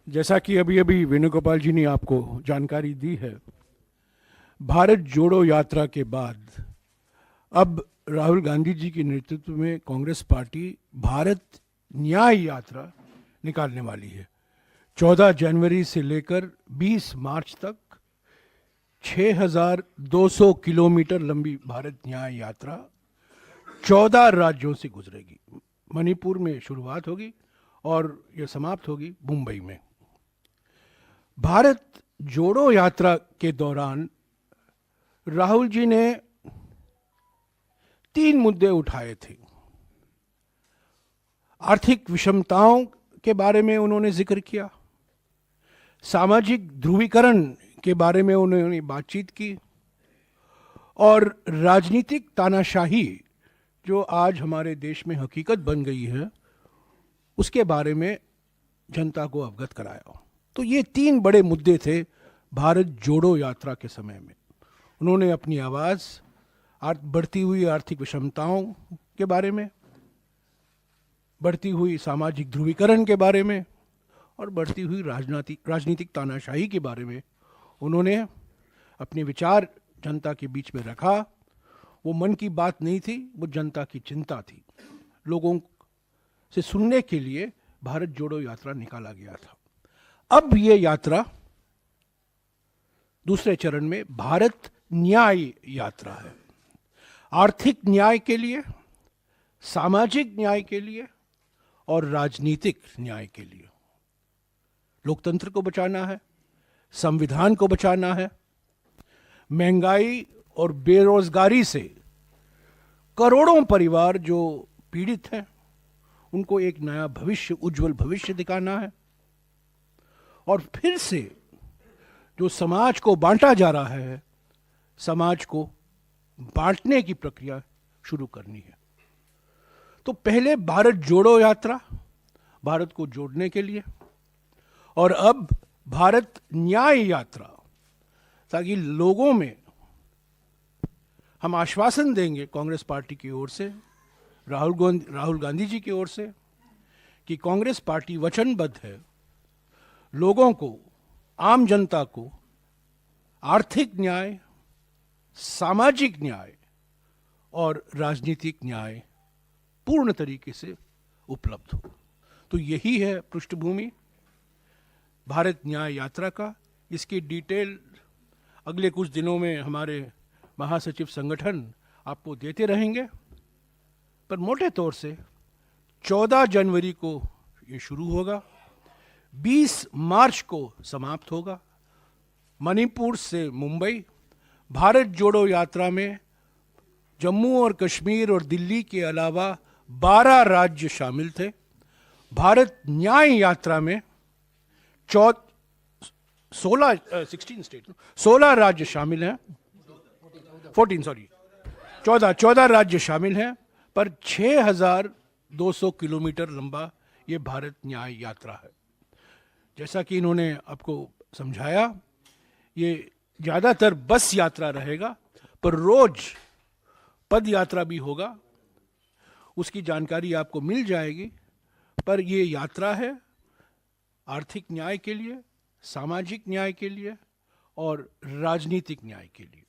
जैसा कि अभी अभी वेणुगोपाल जी ने आपको जानकारी दी है, भारत जोड़ो यात्रा के बाद अब राहुल गांधी जी के नेतृत्व में कांग्रेस पार्टी भारत न्याय यात्रा निकालने वाली है। 14 जनवरी से लेकर 20 मार्च तक 6,200 किलोमीटर लंबी भारत न्याय यात्रा 14 राज्यों से गुजरेगी। मणिपुर में शुरुआत होगी और यह समाप्त होगी मुंबई में। भारत जोड़ो यात्रा के दौरान राहुल जी ने 3 मुद्दे उठाए थे। आर्थिक विषमताओं के बारे में उन्होंने जिक्र किया, सामाजिक ध्रुवीकरण के बारे में उन्होंने बातचीत की और राजनीतिक तानाशाही जो आज हमारे देश में हकीकत बन गई है उसके बारे में जनता को अवगत कराया। तो ये 3 बड़े मुद्दे थे भारत जोड़ो यात्रा के समय में। उन्होंने अपनी आवाज़ बढ़ती हुई आर्थिक विषमताओं के बारे में, बढ़ती हुई सामाजिक ध्रुवीकरण के बारे में और बढ़ती हुई राजनीतिक तानाशाही के बारे में उन्होंने अपने विचार जनता के बीच में रखा। वो मन की बात नहीं थी, वो जनता की चिंता थी। लोगों से सुनने के लिए भारत जोड़ो यात्रा निकाला गया था। अब ये यात्रा दूसरे चरण में भारत न्याय यात्रा है। आर्थिक न्याय के लिए, सामाजिक न्याय के लिए और राजनीतिक न्याय के लिए। लोकतंत्र को बचाना है, संविधान को बचाना है। महंगाई और बेरोजगारी से करोड़ों परिवार जो पीड़ित हैं उनको एक नया भविष्य, उज्जवल भविष्य दिखाना है। और फिर से जो समाज को बांटा जा रहा है, समाज को बांटने की प्रक्रिया शुरू करनी है। तो पहले भारत जोड़ो यात्रा भारत को जोड़ने के लिए, और अब भारत न्याय यात्रा, ताकि लोगों में हम आश्वासन देंगे कांग्रेस पार्टी की ओर से, राहुल गांधी जी की ओर से, कि कांग्रेस पार्टी वचनबद्ध है लोगों को, आम जनता को आर्थिक न्याय, सामाजिक न्याय और राजनीतिक न्याय पूर्ण तरीके से उपलब्ध हो। तो यही है पृष्ठभूमि भारत न्याय यात्रा का। इसकी डिटेल अगले कुछ दिनों में हमारे महासचिव संगठन आपको देते रहेंगे, पर मोटे तौर से 14 जनवरी को ये शुरू होगा, 20 मार्च को समाप्त होगा। मणिपुर से मुंबई। भारत जोड़ो यात्रा में जम्मू और कश्मीर और दिल्ली के अलावा 12 राज्य शामिल थे। भारत न्याय यात्रा में 16 राज्य शामिल हैं, 14 राज्य शामिल हैं, पर 6,200 किलोमीटर लंबा ये भारत न्याय यात्रा है। जैसा कि इन्होंने आपको समझाया, ये ज़्यादातर बस यात्रा रहेगा, पर रोज पद यात्रा भी होगा, उसकी जानकारी आपको मिल जाएगी। पर ये यात्रा है आर्थिक न्याय के लिए, सामाजिक न्याय के लिए और राजनीतिक न्याय के लिए।